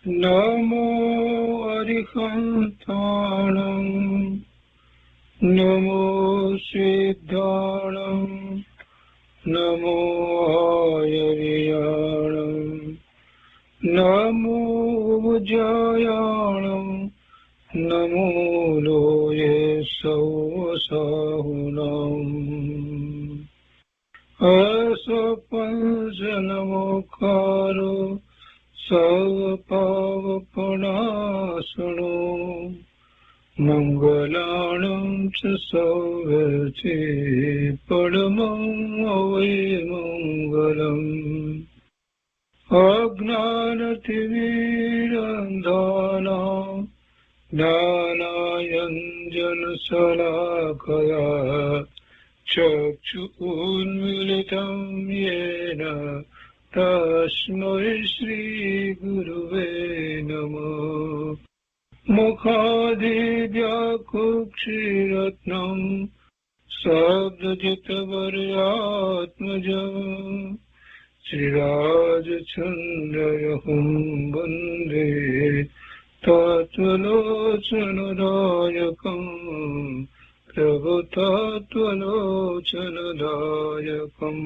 નમો અરિહંતાણં નમો સિદ્ધાણં નમો આયર્યાણં નમો ઉજ્જયાણં નમો લોયે સૌસાહુનં અસપંચનમોકારો સર્વપાવપનાશનો મંગલાણં ચ સૌવર્તે પરમં મંગલમ અજ્ઞાનતિમિરંધાનાં જ્ઞાનાંજનશલાકયા ચક્ષુન્મીલિतं येन તસ્મૈ શ્રીગુરવે નમઃ મુખાદિવ્યાકુક્ષિરત્નં શબ્દજિતવર્યાત્મજં શ્રીરાજચંદ્રયહું વંદે તત્વલોચનદાયકં પ્રભુતત્વલોચનદાયકં.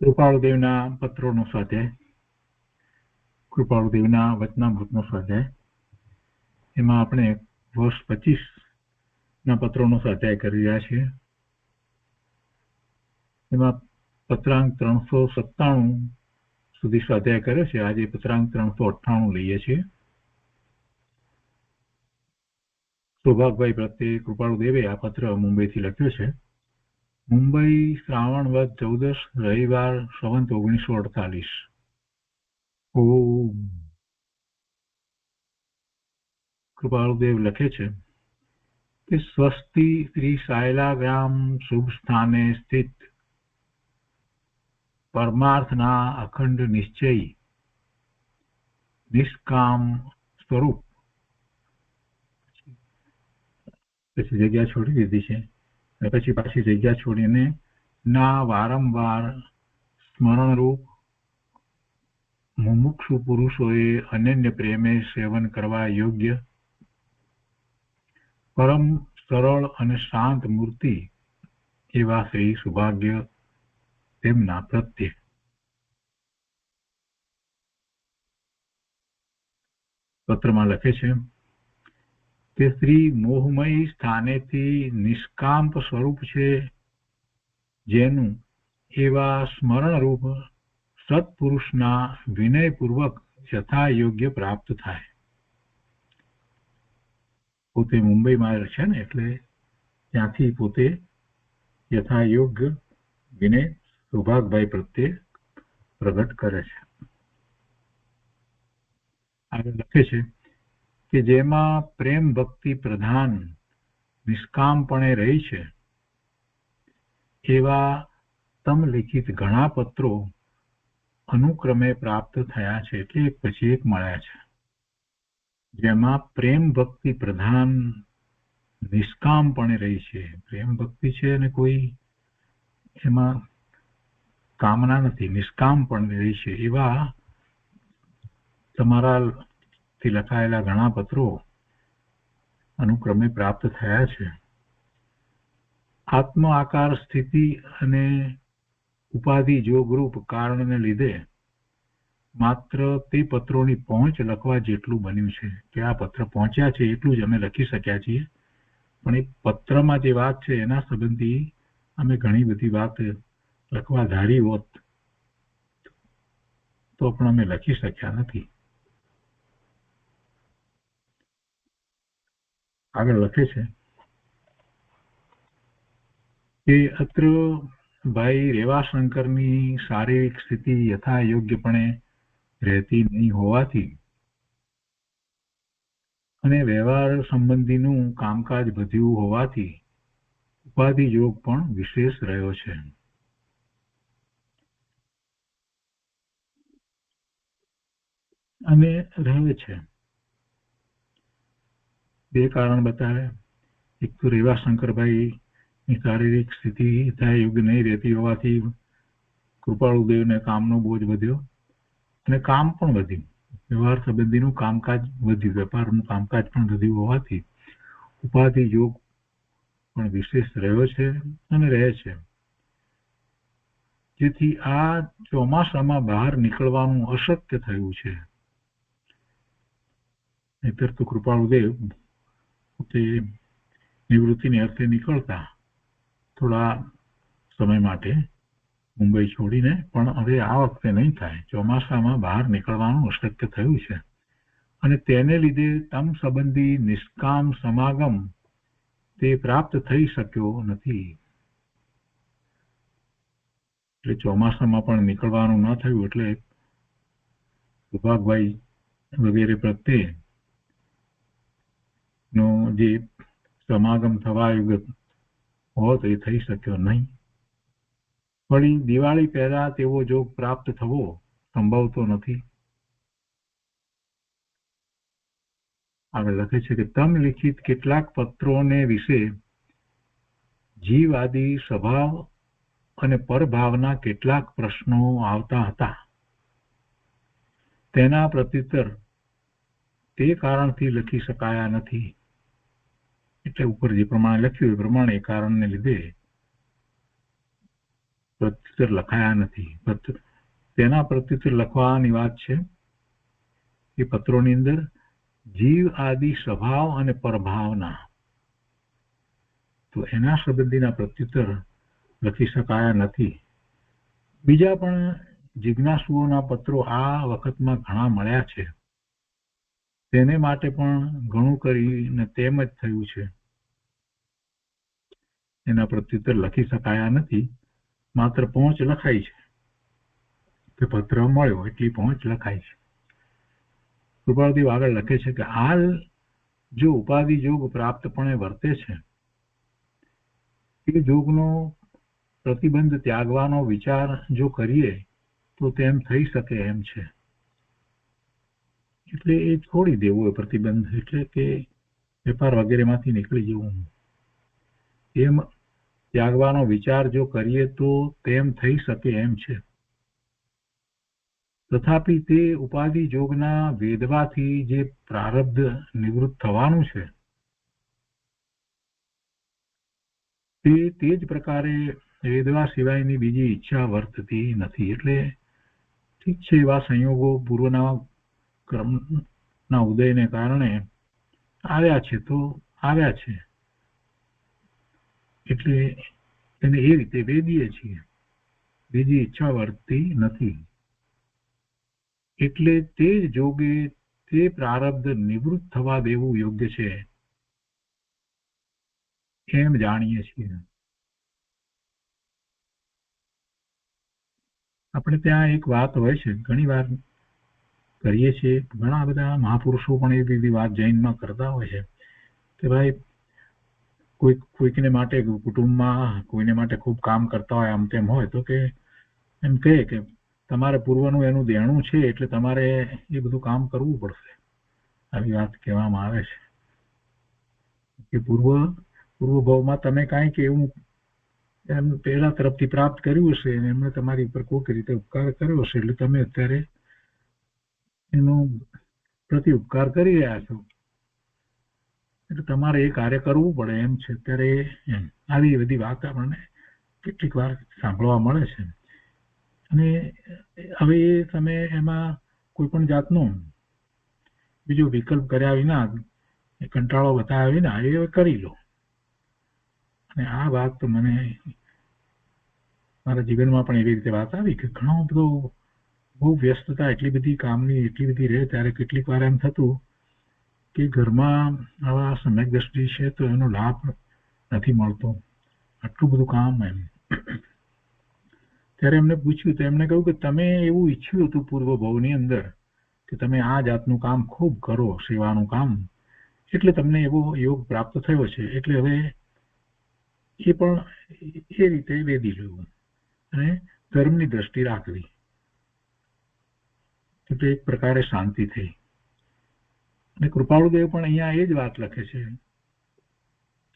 કૃપાળુદેવના પત્રોનો સ્વાધ્યાય, કૃપાળુદેવના વચનામૃતનો સ્વાધ્યાય. એમાં આપણે વર્ષ 25 પત્રોનો સ્વાધ્યાય કરી રહ્યા છીએ. એમાં પત્રાંક 397 સુધી સ્વાધ્યાય કર્યો છે. આજે પત્રાંક 398 લઈએ છીએ. સૌભાગભાઈ પ્રત્યે કૃપાળુદેવે આ પત્ર મુંબઈથી લખ્યો છે. મુંબઈ, શ્રાવણ વદ 14, રવિવાર, સંવત 1948. ઓમ. કૃપાળુદેવ લખે છે કે સ્વસ્તિ શ્રી સાયલા ગ્રામ શુભ સ્થાને સ્થિત પરમાર્થના અખંડ નિશ્ચયી નિષ્કામ સ્વરૂપ. પછી જગ્યા છોડી દીધી છે અને પછી પાછી જગ્યા છોડીને ના વારંવાર સ્મરણરૂપ મુમુક્ષુ પુરુષોએ અનન્ય પ્રેમે સેવન કરવા યોગ્ય પરમ સરળ અને શાંત મૂર્તિ એવા શ્રી સૌભાગ્ય તેમના પ્રત્યે. પત્રમાં લખે છે કે શ્રી મોહમય સ્થાનેથી નિષ્કામ સ્વરૂપ છે, જેનું એવા સ્મરણરૂપ સત્પુરુષના વિનયપૂર્વક યથા યોગ્ય પ્રાપ્ત થાય. પોતે મુંબઈમાં છે ને, એટલે ત્યાંથી પોતે યથા યોગ્ય વિનય સૌભાગભાઈ પ્રત્યે પ્રગટ કરે છે. આગળ લખે છે કે જેમાં પ્રેમ ભક્તિ પ્રધાન નિષ્કામપણે રહી છે, એવા તમલિખિત ઘણા પત્રો અનુક્રમે પ્રાપ્ત થયા છે, એટલે એક પછી એક મળ્યા છે. જેમાં પ્રેમ ભક્તિ પ્રધાન નિષ્કામપણે રહી છે. પ્રેમ ભક્તિ છે અને કોઈ એમાં કામના નથી, નિષ્કામપણે રહી છે, એવા તમારાથી લખાયેલા ઘણા પત્રો અનુક્રમે પ્રાપ્ત થયા છે. આત્મ આકાર સ્થિતિ અને ઉપાધિ જોગરૂપ કારણને લીધે માત્ર તે પત્રોની પહોંચ લખવા જેટલું બન્યું છે કે આ પત્ર પહોંચ્યા છે એટલું જ અમે લખી શક્યા છીએ. પણ એ પત્રમાં જે વાત છે એના સંબંધી અમે ઘણી બધી વાત લખવા ધારી હોત તો પણ અમે લખી શક્યા નથી. આગળ લખે છે કે અત્ર ભાઈ રેવાશંકરની શારીરિક સ્થિતિ યથા યોગ્યપણે રહેતી નહીં હોવાથી અને વ્યવહાર સંબંધીનું કામકાજ વધ્યું હોવાથી ઉપાધિ યોગ પણ વિશેષ રહ્યો છે. અને રહે છે. બે કારણ બતાવે. એક તો રેવાશંકરભાઈ શારીરિક સ્થિતિ થાય યોગ્ય નહીં રહેતી હોવાથી કૃપાળુદેવને કામનો બોજ વધ્યો અને કામ પણ વધ્યું. વ્યવહાર સંબંધીનું કામકાજ વધ્યું, વેપારનું કામકાજ પણ વધ્યું હોવાથી ઉપાધિ યોગ પણ વિશેષ રહ્યો છે અને રહે છે. જેથી આ ચોમાસામાં બહાર નીકળવાનું અશક્ય થયું છે. નહીતર તો કૃપાળુદેવ પોતે નિવૃત્તિને અર્થે નીકળતા થોડા સમય માટે મુંબઈ છોડીને, પણ હવે આ વખતે નહીં થાય. ચોમાસામાં બહાર નીકળવાનું અશક્ય થયું છે અને તેને લીધે તમ સંબંધી નિષ્કામ સમાગમ તે પ્રાપ્ત થઈ શક્યો નથી. એટલે ચોમાસામાં પણ નીકળવાનું ન થયું એટલે સુભાગભાઈ વગેરે પ્રત્યે નો જે સમાગમ થવા યોગ્ય હોત એ થઈ શક્યો નહીં. વળી દિવાળી પહેલા તેવો જોગ પ્રાપ્ત થવો સંભવતો નથી. આગળ લખે છે કે તમ લિખિત કેટલાક પત્રોને વિશે જીવ આદિ સ્વભાવ અને પરભાવના કેટલાક પ્રશ્નો આવતા હતા. તેના પ્રત્યુત્તર તે કારણથી લખી શકાયા નથી. એટલે ઉપર જે પ્રમાણે લખ્યું એ પ્રમાણે કારણને લીધે પ્રત્યુત્તર લખાયા નથી. તેના પ્રત્યુત્તર લખવાની વાત છે. એ પત્રોની અંદર જીવ આદિ સ્વભાવ અને પરભાવના, તો એના સંબંધીના પ્રત્યુત્તર લખી શકાયા નથી. બીજા પણ જિજ્ઞાસુઓના પત્રો આ વખતમાં ઘણા મળ્યા છે. તેને માટે પણ ઘણું કરીને તેમ જ થયું છે. એના પ્રત્યુત્તર લખી શકાયા નથી. માત્ર પહોંચ લખાઈ છે કે પત્ર મળ્યો એટલી પહોંચ લખાઈ છે. કૃપાળુદેવ આગળ લખે છે કે હાલ જો ઉપાધિ જોગ પ્રાપ્તપણે વર્તે છે, એ જોગનો પ્રતિબંધ ત્યાગવાનો વિચાર જો કરીએ તો તેમ થઈ શકે એમ છે. એટલે એ છોડી દેવું એ પ્રતિબંધ, એટલે કે વેપાર વગેરેમાંથી નીકળી જવું. એમ ત્યાગવાનો વિચાર જો કરીએ તો તેમ થઈ શકે એમ છે. તથાપિ તે ઉપાધિ જોગના વેદવાથી જે પ્રારબ્ધ નિવૃત્ત થવાનું છે તે જ પ્રકારે વેદવા સિવાયની બીજી ઈચ્છા વર્તતી નથી. એટલે ઠીક છે, એવા સંયોગો પૂર્વના કર્મના ઉદયને કારણે આવ્યા છે તો આવ્યા છે, એટલે એને એ રીતે વેદીએ છીએ. બીજી ઈચ્છા વર્તતી નથી. એટલે તે જ જોગે તે પ્રારબ્ધ નિવૃત્ત થવા દેવું યોગ્ય છે એમ જાણીએ છીએ. આપણે ત્યાં એક વાત હોય છે, ઘણી વાર કરીએ છીએ, ઘણા બધા મહાપુરુષો પણ એવી વાત જૈનમાં કરતા હોય છે કે ભાઈ કોઈકને માટે કુટુંબમાં કોઈને માટે ખૂબ કામ કરતા હોય, આમ તેમ હોય, તો કે એમ કહે કે તમારે પૂર્વનું એનું દેણું છે એટલે તમારે એ બધું કામ કરવું પડશે. આવી વાત કહેવામાં આવે છે કે પૂર્વ ભાવમાં તમે કાંઈક એવું એમ પહેલા તરફથી પ્રાપ્ત કર્યું હશે અને એમણે તમારી ઉપર કોઈક રીતે ઉપકાર કર્યો હશે, એટલે તમે અત્યારે એનો પ્રતિ ઉપકાર કરી રહ્યા છો, એટલે તમારે એ કાર્ય કરવું પડે એમ છે. અત્યારે આવી બધી વાત આપણને કેટલીક વાર સાંભળવા મળે છે. અને હવે તમે એમાં કોઈ પણ જાતનો બીજો વિકલ્પ કર્યા વિના, કંટાળો બતાવ્યા વિના એ કરી લો. અને આ વાત તો મને મારા જીવનમાં પણ એવી રીતે વાત આવી કે ઘણો બધો બહુ વ્યસ્તતા, એટલી બધી કામની એટલી બધી રહે ત્યારે કેટલીક વાર એમ થતું કે ઘરમાં આવા સમ્યક દ્રષ્ટિ છે તો એનો લાભ નથી મળતો, આટલું બધું કામ એમ. ત્યારે એમને પૂછ્યું તો એમને કહ્યું કે તમે એવું ઈચ્છ્યું હતું પૂર્વ ભાવની અંદર કે તમે આ જાતનું કામ ખૂબ કરો, સેવાનું કામ, એટલે તમને એવો યોગ પ્રાપ્ત થયો છે. એટલે હવે એ પણ એ રીતે વેદી લેવું અને ધર્મની દ્રષ્ટિ રાખવી, એટલે એક પ્રકારે શાંતિ થઈ. અને કૃપાળુદેવ પણ અહીંયા એ જ વાત લખે છે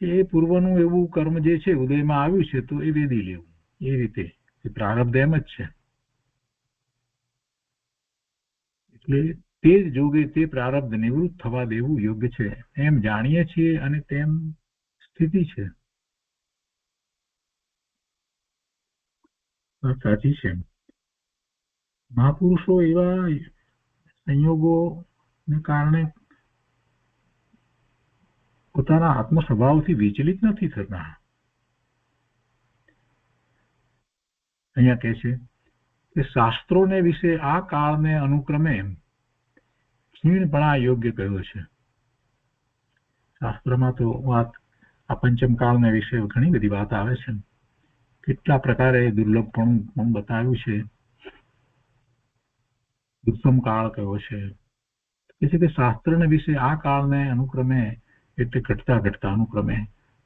કે એ પૂર્વનું એવું કર્મ જે છે ઉદયમાં આવ્યું છે તો એ વેદી લેવું, એ રીતે પ્રારબ્ધ એમ જ છે. એટલે તે જ જોગે તે પ્રારબ્ધ નિવૃત્ત થવા દેવું યોગ્ય છે એમ જાણીએ છીએ અને તેમ સ્થિતિ છે. સાચી છે. મહાપુરુષો એવા સંયોગોને કારણે પોતાના આત્મ સ્વભાવથી વિચલિત નથી થતા. અહીંયા કહે છે કે શાસ્ત્રોને વિશે આ કાળને અનુક્રમે ક્ષીણપણા યોગ્ય કહ્યો છે. શાસ્ત્રમાં તો વાત આ પંચમ કાળને વિશે ઘણી બધી વાત આવે છે. કેટલા પ્રકારે દુર્લભપણું બતાવ્યું છે. દુર્ગમ કાળ કયો છે કે શાસ્ત્રને વિશે આ કાળને અનુક્રમે એટલે ઘટતા ઘટતા અનુક્રમે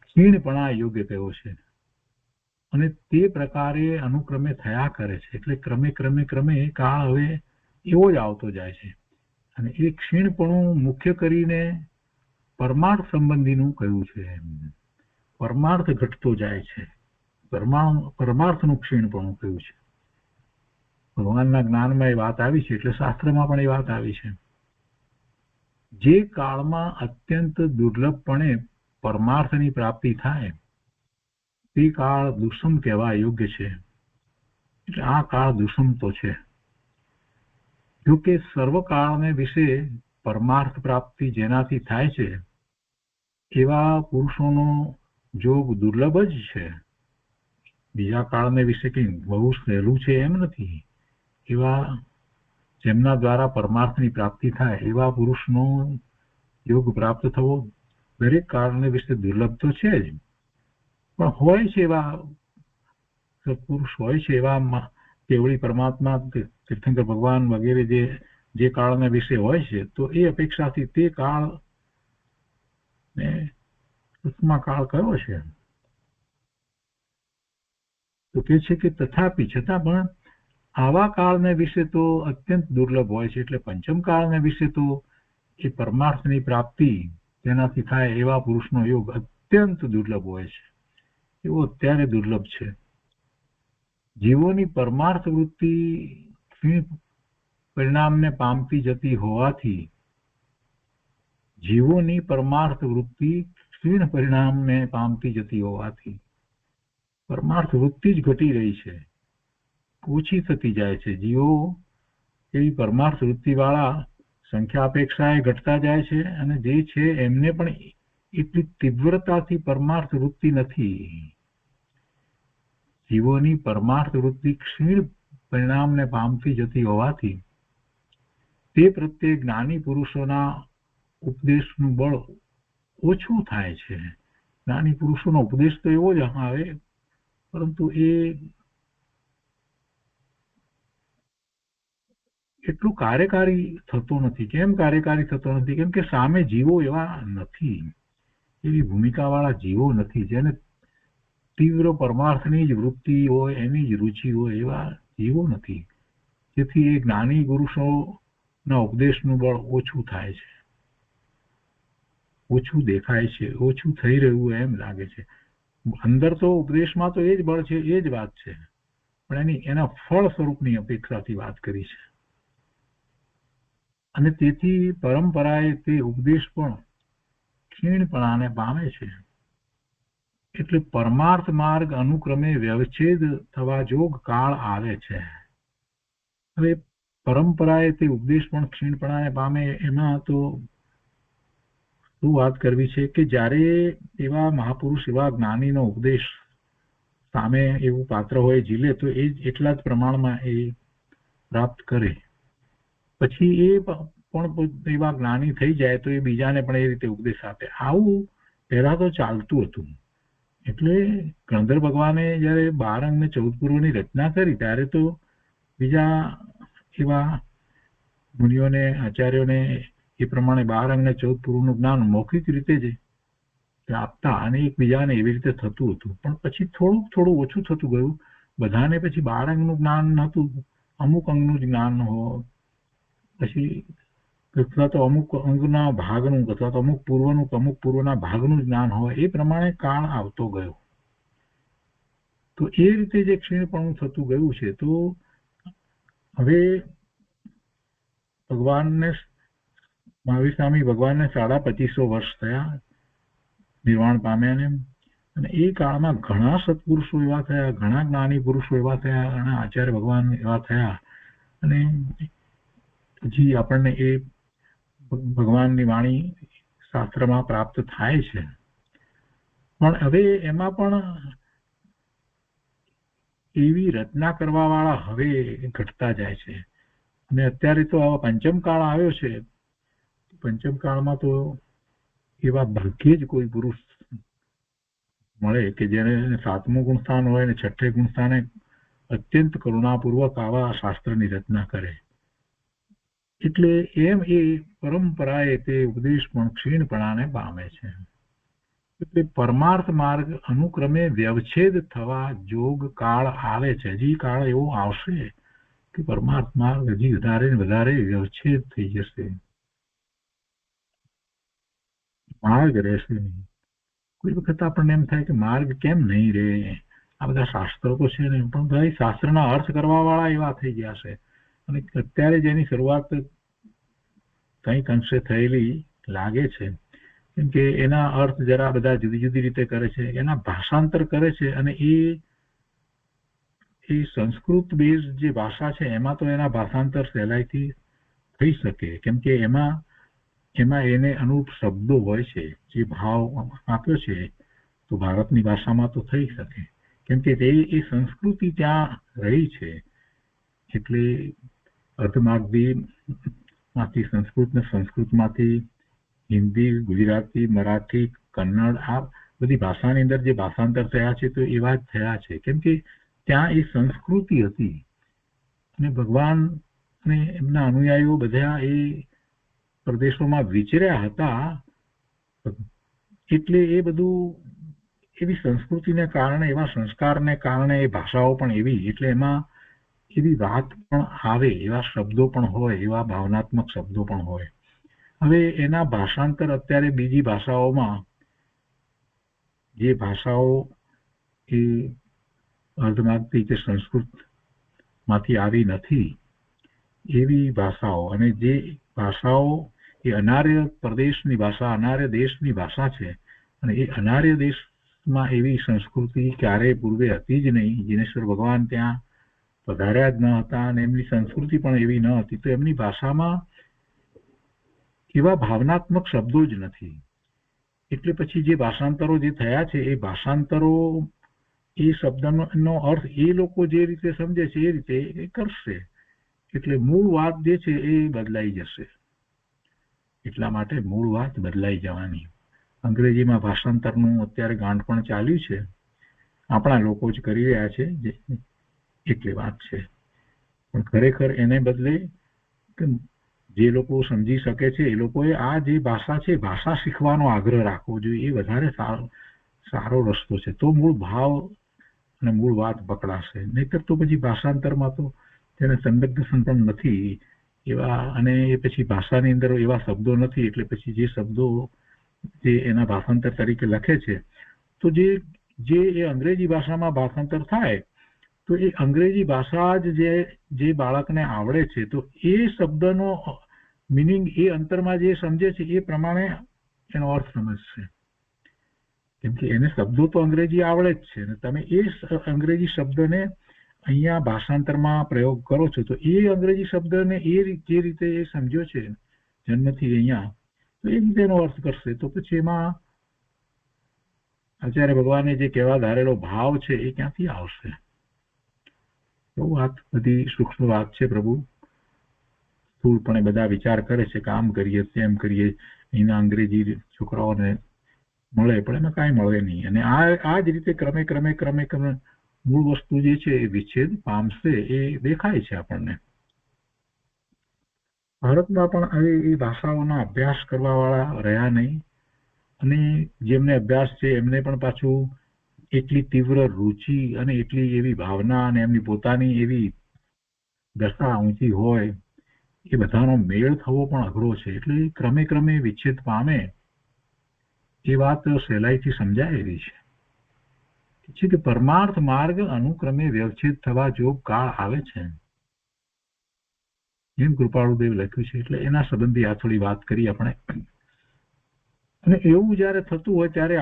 ક્ષીણપણા યોગ્ય કયો છે અને તે પ્રકારે અનુક્રમે થયા કરે છે. એટલે ક્રમે ક્રમે ક્રમે કાળ હવે એવો જ આવતો જાય છે અને એ ક્ષીણપણું મુખ્ય કરીને પરમાર્થ સંબંધીનું કહ્યું છે. પરમાર્થ ઘટતો જાય છે, પરમાર્થનું ક્ષીણપણું કહ્યું છે. ભગવાનના જ્ઞાનમાં એ વાત આવી છે એટલે શાસ્ત્રમાં પણ એ વાત આવી છે. જે કાળમાં અત્યંત દુર્લભપણે પરમાર્થની પ્રાપ્તિ થાય તે કાળ દુષ્મ કહેવા યોગ્ય છે. એટલે આ કાળ દુષ્મ તો છે. જોકે સર્વકાળને વિશે પરમાર્થ પ્રાપ્તિ જેનાથી થાય છે એવા પુરુષોનો જોગ દુર્લભ જ છે. બીજા કાળને વિશે કંઈ બહુ સહેલું છે એમ નથી. એવા જેમના દ્વારા પરમાર્થની પ્રાપ્તિ થાય એવા પુરુષનો યોગ પ્રાપ્ત થવો દરેક કાળને વિશે દુર્લભ તો છે જ, પણ હોય છે એવા સત્પુરુષ હોય છે એવા કેવળી પરમાત્મા તીર્થંકર ભગવાન વગેરે જે કાળના વિશે હોય છે તો એ અપેક્ષાથી તે કાળ ને સૂક્ષ્મ કાળ કયો છે તો કે છે કે તથાપી છતાં પણ આવા કાળને વિશે તો અત્યંત દુર્લભ હોય છે. એટલે પંચમ કાળને વિશે તો એ પરમાર્થની પ્રાપ્તિ તેનાથી થાય એવા પુરુષનો યોગ અત્યંત દુર્લભ હોય છે. એવો અત્યારે દુર્લભ છે. જીવોની પરમાર્થ વૃત્તિ પરિણામને પામતી જતી હોવાથી જીવોની પરમાર્થ વૃત્તિ ક્ષીણ પરિણામને પામતી જતી હોવાથી પરમાર્થ વૃત્તિ જ ઘટી રહી છે, ઓછી થતી જાય છે. જીવો એવી પરમાર્થ વૃત્તિ વાળા સંખ્યા અપેક્ષાએ ઘટતા જાય છે અને જે છે એમને પણ એટલી તીવ્રતાથી પરમાર્થ વૃત્તિ નથી. જીવોની પરમાર્થ વૃત્તિ ક્ષીણ પરિણામને પામતી જતી હોવાથી તે પ્રત્યે જ્ઞાની પુરુષોના ઉપદેશનું બળ ઓછું થાય છે. જ્ઞાની પુરુષોનો ઉપદેશ તો એવો જ આવે પરંતુ એ એટલું કાર્યકારી થતો નથી. કેમ કાર્યકારી થતો નથી? કેમ કે સામે જીવો એવા નથી, એવી ભૂમિકાવાળા જીવો નથી જેને તીવ્ર પરમાર્થની જ વૃત્તિ હોય, એની જ રુચિ હોય એવા જીવો નથી. જેથી એ જ્ઞાની પુરુષોના ઉપદેશનું બળ ઓછું થાય છે, ઓછું દેખાય છે, ઓછું થઈ રહ્યું એમ લાગે છે. અંદર તો ઉપદેશમાં તો એ જ બળ છે, એ જ વાત છે, પણ એના ફળ સ્વરૂપની અપેક્ષાથી વાત કરી છે. અને તેથી પરંપરાએ તે ઉપદેશ પણ ક્ષીણપણાને પામે છે. એટલે પરમાર્થ માર્ગ અનુક્રમે વ્યવચ્છેદ થવા જોગ કાળ આવે છે. હવે પરંપરાએ તે ઉપદેશ પણ ક્ષીણપણાને પામે એમાં તો શું વાત કરવી છે કે જ્યારે એવા મહાપુરુષ એવા જ્ઞાનીનો ઉપદેશ સામે એવું પાત્ર હોય ઝીલે તો એ એટલા જ પ્રમાણમાં એ પ્રાપ્ત કરે. પછી એ પણ એવા જ્ઞાની થઈ જાય તો એ બીજાને પણ એ રીતે ઉપદેશ આપે. આવું પહેલા તો ચાલતું હતું. એટલે ગણધર ભગવાને જયારે 12 અંગ ને 14 પૂર્વની રચના કરી ત્યારે તો બીજા એવા મુનિઓને આચાર્યોને એ પ્રમાણે 12 અંગ ને 14 પૂર્વનું જ્ઞાન મૌખિક રીતે જ આપતા અને એકબીજાને એવી રીતે થતું હતું. પણ પછી થોડું ઓછું થતું ગયું. બધાને પછી 12 અંગનું જ્ઞાન નહોતું, અમુક અંગનું જ જ્ઞાન હોય. પછી અથવા તો અમુક અંગના ભાગનું અથવા તો અમુક પૂર્વનું અમુક પૂર્વના ભાગનું જ્ઞાન હોય એ પ્રમાણે કાળ આવતો ગયો. તો એ રીતે જે ક્ષીણપણું થતું ગયું છે. તો હવે ભગવાનને મહાવીર સ્વામી ભગવાનને 2550 વર્ષ થયા નિર્વાણ પામ્યાને, અને એ કાળમાં ઘણા સત્પુરુષો એવા થયા, ઘણા જ્ઞાની પુરુષો એવા થયા, ઘણા આચાર્ય ભગવાન એવા થયા, અને હજી આપણને એ ભગવાનની વાણી શાસ્ત્રમાં પ્રાપ્ત થાય છે. પણ હવે એમાં પણ એવી રચના કરવા વાળા હવે ઘટતા જાય છે. અને અત્યારે તો આવા પંચમ કાળ આવ્યો છે. પંચમ કાળમાં તો એવા ભાગ્યે જ કોઈ પુરુષ મળે કે જેને 7મું ગુણસ્થાન હોય ને 6ઠે ગુણસ્થાને અત્યંત કરુણાપૂર્વક આવા શાસ્ત્રની રચના કરે. એટલે એમ એ પરંપરાએ તે ઉપદેશ પણ ક્ષીણપણાને પામે છે. એટલે પરમાર્થ માર્ગ અનુક્રમે વ્યવચ્છેદ થવા જોગ કાળ આવે છે. હજી કાળ એવો આવશે કે પરમાર્થ માર્ગ હજી વધારે ને વધારે વ્યવચ્છેદ થઈ જશે, માર્ગ રહેશે નહીં. કોઈ વખત આપણને એમ થાય કે માર્ગ કેમ નહીં રહે, આ બધા શાસ્ત્રો તો છે ને, પણ ભાઈ શાસ્ત્રના અર્થ કરવા વાળા એવા થઈ ગયા છે. અને અત્યારે જેની શરૂઆત કંઈક અંશે થયેલી લાગે છે, કેમ કે એના અર્થ જરા બધા જુદી જુદી રીતે કરે છે, એના ભાષાંતર કરે છે. અને એ સંસ્કૃત બેઝ જે ભાષા છે એમાં તો એના ભાષાંતર સહેલાઈથી થઈ શકે, કેમ કે એમાં એને અનુરૂપ શબ્દો હોય છે. જે ભાવ આપ્યો છે તો ભારતની ભાષામાં તો થઈ શકે, કેમ કે એ સંસ્કૃતિ ત્યાં રહી છે. એટલે અર્ધમાર્ગીમાંથી સંસ્કૃત ને સંસ્કૃતમાંથી હિન્દી, ગુજરાતી, મરાઠી, કન્નડ આ બધી ભાષાની અંદર જે ભાષાંતર થયા છે તો એવા જ થયા છે, કેમ કે ત્યાં એ સંસ્કૃતિ હતી. અને ભગવાન અને એમના અનુયાયીઓ બધા એ પ્રદેશોમાં વિચર્યા હતા, એટલે એ બધું એવી સંસ્કૃતિને કારણે, એવા સંસ્કારને કારણે એ ભાષાઓ પણ એવી, એટલે એમાં એવી વાત પણ આવે, એવા શબ્દો પણ હોય, એવા ભાવનાત્મક શબ્દો પણ હોય. હવે એના ભાષાંતર અત્યારે બીજી ભાષાઓમાં, જે ભાષાઓ એ અર્ધમાર્ગથી કે સંસ્કૃતમાંથી આવી નથી એવી ભાષાઓ, અને જે ભાષાઓ એ અનાર્ય પ્રદેશની ભાષા, અનાર્ય દેશની ભાષા છે, અને એ અનાર્ય દેશમાં એવી સંસ્કૃતિ ક્યારેય પૂર્વે હતી જ નહીં. જીનેશ્વર ભગવાન ત્યાં પધાર્યા જ ન હતા, અને એમની સંસ્કૃતિ પણ એવી ન હતી, તો એમની ભાષામાં એવા ભાવનાત્મક શબ્દો જ નથી. એટલે પછી જે ભાષાંતરો જે થયા છે એ ભાષાંતરો એ શબ્દનો અર્થ એ લોકો જે રીતે સમજે છે એ રીતે એ કરશે, એટલે મૂળ વાત જે છે એ બદલાઈ જશે. એટલા માટે મૂળ વાત બદલાઈ જવાની. અંગ્રેજીમાં ભાષાંતરનું અત્યારે ગાંઠ પણ ચાલ્યું છે, આપણા લોકો જ કરી રહ્યા છે, એટલી વાત છે. પણ ખરેખર એને બદલે જે લોકો સમજી શકે છે એ લોકોએ આ જે ભાષા છે ભાષા શીખવાનો આગ્રહ રાખવો જોઈએ. એ વધારે સારો રસ્તો છે. તો મૂળ ભાવ અને મૂળ વાત પકડાશે. નહીતર તો પછી ભાષાંતરમાં તો તેને સંદગ્ધન પણ નથી એવા, અને એ પછી ભાષાની અંદર એવા શબ્દો નથી, એટલે પછી જે શબ્દો જે એના ભાષાંતર તરીકે લખે છે, તો જે એ અંગ્રેજી ભાષામાં ભાષાંતર થાય તો એ અંગ્રેજી ભાષા જ જે બાળકને આવડે છે તો એ શબ્દનો મિનિંગ એ અંતરમાં જે સમજે છે એ પ્રમાણે એનો અર્થ સમજશે. કેમ કે એને શબ્દો તો અંગ્રેજી આવડે જ છે, ને તમે એ અંગ્રેજી શબ્દને અહીંયા ભાષાંતરમાં પ્રયોગ કરો છો તો એ અંગ્રેજી શબ્દને જે રીતે એ સમજ્યો છે જન્મથી અહીંયા, તો એ રીતે એનો અર્થ કરશે. તો પછી એમાં આચાર્ય ભગવાને જે કહેવા ધારેલો ભાવ છે એ ક્યાંથી આવશે? બહુ વાત બધી સૂક્ષ્મ વાત છે. પ્રભુ સ્થૂળપણે બધા વિચાર કરે છે કે આમ કરીએ તેમ કરીએ, એના અંગ્રેજી છોકરાઓને મળે, પણ એમાં કાંઈ મળે નહીં. અને આ જ રીતે ક્રમે મૂળ વસ્તુ જે છે એ વિચ્છેદ પામશે એ દેખાય છે આપણને. ભારતમાં પણ હવે એ ભાષાઓના અભ્યાસ કરવા વાળા રહ્યા નહીં, અને જેમને અભ્યાસ છે એમને પણ પાછું એટલી તીવ્ર રુચિ અને એટલી એવી ભાવના અને એમની પોતાની એવી દશા ઊંચી હોય એ બધાનો મેળ થવો પણ અઘરો છે. એટલે ક્રમે ક્રમે વિચ્છેદ પામે એ વાત સહેલાઈથી સમજાય એવી છે કે પરમાર્થ માર્ગ અનુક્રમે વ્યવચ્છેદ થવા જો કાળ આવે છે, એમ કૃપાળુદેવ લખ્યું છે. એટલે એના સંબંધી આ થોડી વાત કરી આપણે. અને એવું જયારે થતું હોય ત્યારે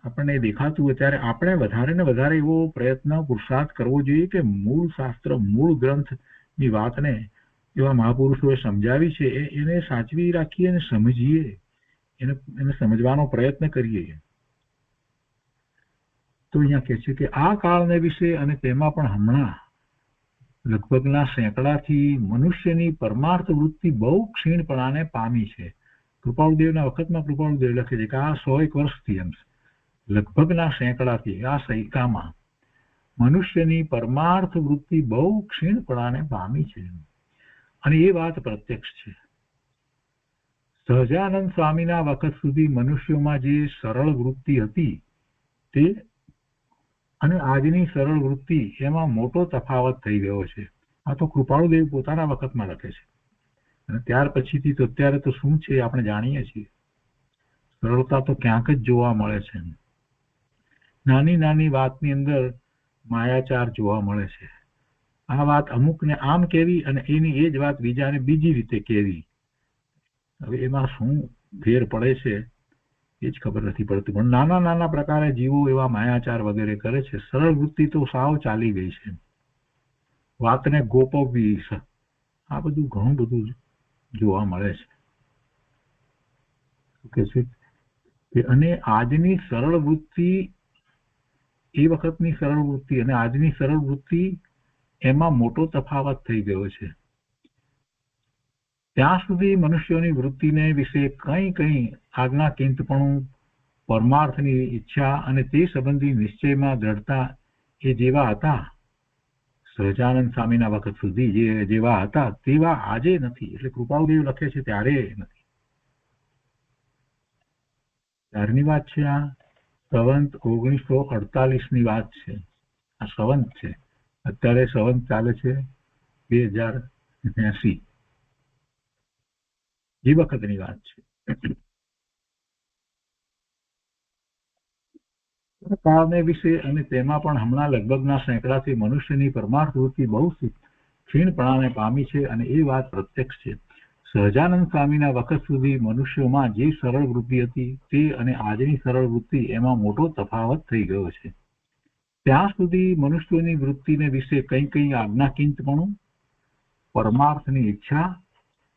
આપણને દેખાતું હોય ત્યારે આપણે વધારે ને વધારે એવો પ્રયત્ન પુરુષાર્થ કરવો જોઈએ કે મૂળ શાસ્ત્ર, મૂળ ગ્રંથની વાતને એવા મહાપુરુષોએ સમજાવી છે એને સાચવી રાખીએ અને સમજીએ, એને સમજવાનો પ્રયત્ન કરીએ. તો અહીંયા કહે છે કે આ કાળને વિશે અને તેમાં પણ હમણાં લગભગના સેંકડાથી મનુષ્યની પરમાર્થ વૃત્તિ બહુ ક્ષીણપણાને પામી છે. કૃપાળુદેવના વખતમાં કૃપાળુદેવ લખે છે કે આ 100 વર્ષથી એમ લગભગના સેંકડાથી આ સૈકામાં મનુષ્યની પરમાર્થ વૃત્તિ બહુ ક્ષીણપણાને પામી છે. અને એ વાત પ્રત્યક્ષ છે. સહજાનંદ સ્વામીના વખત સુધી મનુષ્યોમાં જે સરળ વૃત્તિ હતી તે અને આજની સરળ વૃત્તિ એમાં મોટો તફાવત થઈ ગયો છે. આ તો કૃપાળુદેવ પોતાના વખતમાં લખે છે. અને ત્યાર પછીથી તો અત્યારે તો શું છે આપણે જાણીએ છીએ. સરળતા તો ક્યાંક જ જોવા મળે છે. નાની નાની વાતની અંદર માયાચાર જોવા મળે છે. આ વાત અમુકને આમ કહેવી અને એની એ જ વાત બીજાને બીજી રીતે કહેવી. હવે એમાં શું ફેર પડે છે એ જ ખબર નથી પડતી. પણ નાના નાના પ્રકારે જીવો એવા માયાચાર વગેરે કરે છે. સરળ વૃત્તિ તો સાવ ચાલી ગઈ છે. વાતને ગોપવવી, આ બધું ઘણું બધું જોવા મળે છે. અને આજની સરળ વૃત્તિ, એ વખતની સરળ વૃત્તિ અને આજની સરળ વૃત્તિ એમાં મોટો તફાવત થઈ ગયો છે. ત્યાં સુધી મનુષ્યોની વૃત્તિને વિશે કંઈ આજ્ઞાકીંતપણું, પરમાર્થની ઈચ્છા અને તે સંબંધી નિશ્ચયમાં દ્રઢતા એ જેવા હતા સહજાનંદ સ્વામીના વખત સુધી જેવા હતા તેવા આજે નથી. એટલે કૃપાળુદેવ લખે છે ત્યારે નથી. ત્યારની વાત છે. આ સંવંત 1948 વાત છે. આ સંવંત છે. અત્યારે સંવંત ચાલે છે 2080. એ વખતની વાત છે. કાળને વિશે અને તેમાં પણ હમણાં લગભગના સેંકડાથી મનુષ્યની પરમાર્થ વૃત્તિ બહુ ક્ષીણપણાને પામી છે. અને એ વાત પ્રત્યક્ષ છે. સહજાનંદ સ્વામીના વખત સુધી મનુષ્યોમાં જે સરળ વૃત્તિ હતી તે અને આજની સરળ વૃત્તિ એમાં મોટો તફાવત થઈ ગયો છે. ત્યાં સુધી મનુષ્યોની વૃત્તિને વિશે કંઈ આજ્ઞાકીંતપણું, પરમાર્થની ઈચ્છા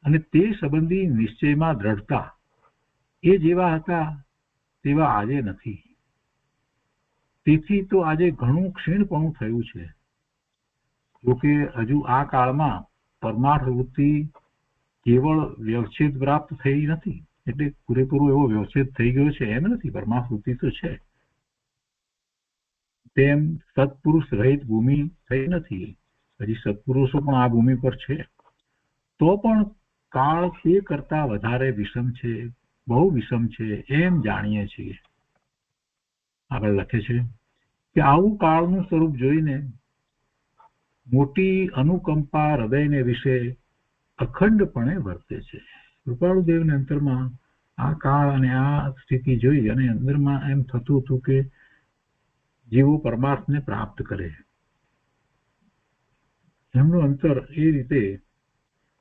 અને તે સંબંધી નિશ્ચયમાં દ્રઢતા એ જેવા હતા તેવા આજે નથી. તેથી તો આજે ઘણું ક્ષીણપણું થયું છે. જોકે હજુ આ કાળમાં પરમાર્થ વૃત્તિ કેવળ વ્યવચ્છેદ પ્રાપ્ત થઈ નથી. એટલે પૂરેપૂરો એવો વ્યવચ્છેદ થઈ ગયો છે એમ નથી. પરમાર્થ વૃત્તિ તો છે. તેમ સત્પુરુષ રહિત ભૂમિ થઈ નથી. હજી સત્પુરુષો પણ આ ભૂમિ પર છે. તો પણ કાળ તે કરતા વધારે વિષમ છે, બહુ વિષમ છે એમ જાણીએ છીએ. આગળ લખે છે કે આવું કાળનું સ્વરૂપ જોઈને મોટી અનુકંપા હૃદયને વિશે અખંડપણે વર્તે છે. કૃપાળુદેવના અંતરમાં આ કાળ અને આ સ્થિતિ જોઈ અને અંદરમાં એમ થતું હતું કે જીવો પરમાર્થને પ્રાપ્ત કરે. એમનું અંતર એ રીતે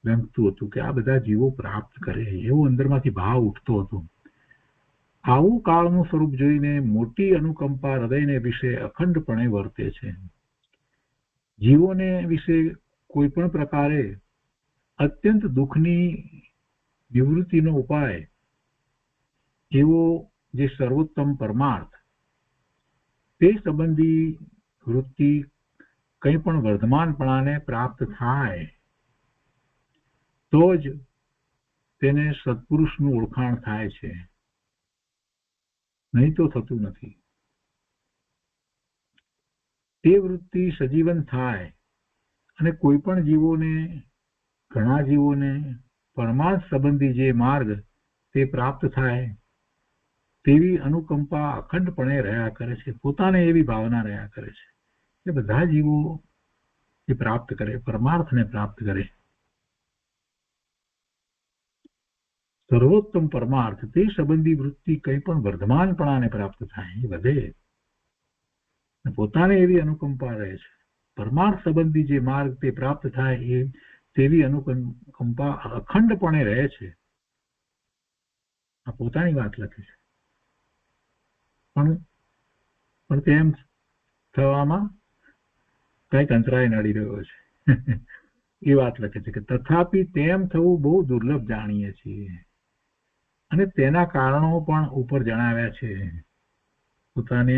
લંઘતું હતું કે આ બધા જીવો પ્રાપ્ત કરે એવો અંદરમાંથી ભાવ ઉઠતો હતો. આવું કાળનું સ્વરૂપ જોઈને મોટી અનુકંપા હૃદયને વિશે અખંડપણે વર્તે છે. જીવોને વિશે કોઈ પણ પ્રકારે અત્યંત દુઃખની નિવૃત્તિનો ઉપાય એવો જે સર્વોત્તમ પરમાર્થ તે સંબંધી વૃત્તિ કંઈ પણ વર્ધમાનપણાને પ્રાપ્ત થાય તો જ તેને સત્પુરુષનું ઓળખાણ થાય છે, નહીં તો થતું નથી. તે વૃત્તિ સજીવન થાય અને કોઈ પણ જીવોને, ઘણા જીવોને પરમાર્થ સંબંધી જે માર્ગ તે પ્રાપ્ત થાય તેવી અનુકંપા અખંડપણે રહ્યા કરે છે. પોતાને એવી ભાવના રહ્યા કરે છે કે બધા જીવો એ પ્રાપ્ત કરે, પરમાર્થને પ્રાપ્ત કરે. સર્વોત્તમ પરમાર્થ તે સંબંધી વૃત્તિ કંઈ પણ વર્ધમાનપણાને પ્રાપ્ત થાય વધે, પોતાને એવી અનુકંપા રહે છે. પરમાર્થ સંબંધી જે માર્ગ તે પ્રાપ્ત થાય એ તેવી અનુકંપા અખંડપણે રહે છે. આ પોતાની વાત લખે છે. પણ તેમ થવામાં કઈક અંતરાય નડી રહ્યો છે. એ વાત લખે છે કે તથાપી તેમ થવું બહુ દુર્લભ જાણીએ છીએ, અને તેના કારણો પણ ઉપર જણાવ્યા છે. પોતાને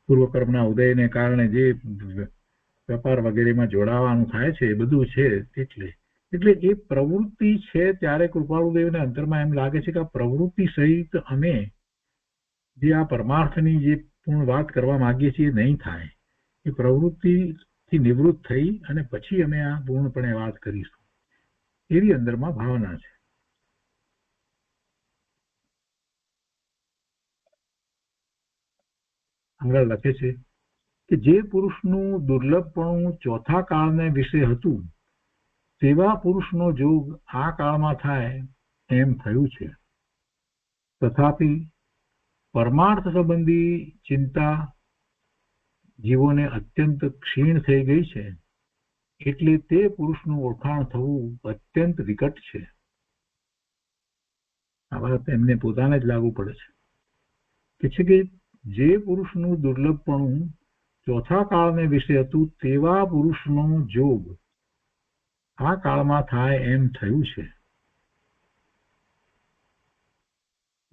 પૂર્વકર્મના ઉદયને કારણે જે વેપાર વગેરેમાં જોડાવાનું થાય છે એ બધું છે. એટલે એ પ્રવૃત્તિ છે. ત્યારે કૃપાળુદેવને અંતરમાં એમ લાગે છે કે આ પ્રવૃત્તિ સહિત અમે જે આ પરમાર્થની જે પૂર્ણ વાત કરવા માંગીએ છીએ નહીં થાય. એ પ્રવૃત્તિથી નિવૃત્ત થઈ અને પછી અમે આ પૂર્ણપણે વાત કરીશું, એવી અંદરમાં ભાવના છે. આગળ લખે છે કે જે પુરુષનું દુર્લભપણું ચોથા કાળને વિશે હતું તેવા પુરુષનો જોગ આ કાળમાં થાય એમ થયું છે. તથાપી પરમાર્થ સંબંધી ચિંતા જીવોને અત્યંત ક્ષીણ થઈ ગઈ છે, એટલે તે પુરુષનું ઓળખાણ થવું અત્યંત વિકટ છે. આ વાત એમને પોતાને જ લાગુ પડે છે કે જે પુરુષનું દુર્લભપણું ચોથા કાળને વિશે હતું તેવા પુરુષનો જોગ આ કાળમાં થાય એમ થયું છે.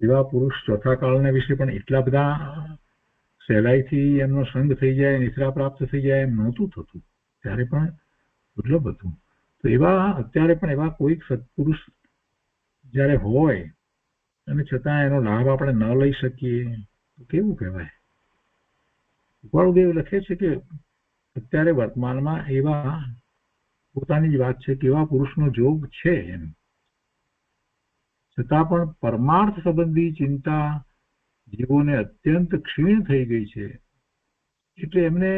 એવા પુરુષ ચોથા કાળને વિશે પણ એટલા બધા સહેલાઈથી એમનો સંગ થઈ જાય, નિશ્રા પ્રાપ્ત થઈ જાય એમ નહોતું થતું. ત્યારે પણ દુર્લભ હતું. તો એવા અત્યારે પણ એવા કોઈક સત્પુરુષ જ્યારે હોય અને છતાં એનો લાભ આપણે ન લઈ શકીએ તો કેવું કહેવાય. કૃપાળુદેવ લખે છે કે અત્યારે વર્તમાનમાં એવા પોતાની જ વાત છે કે એવા પુરુષનો જોગ છે એમ છતાં પણ પરમાર્થ સંબંધી ચિંતા જીવોને અત્યંત ક્ષીણ થઈ ગઈ છે. એટલે એમને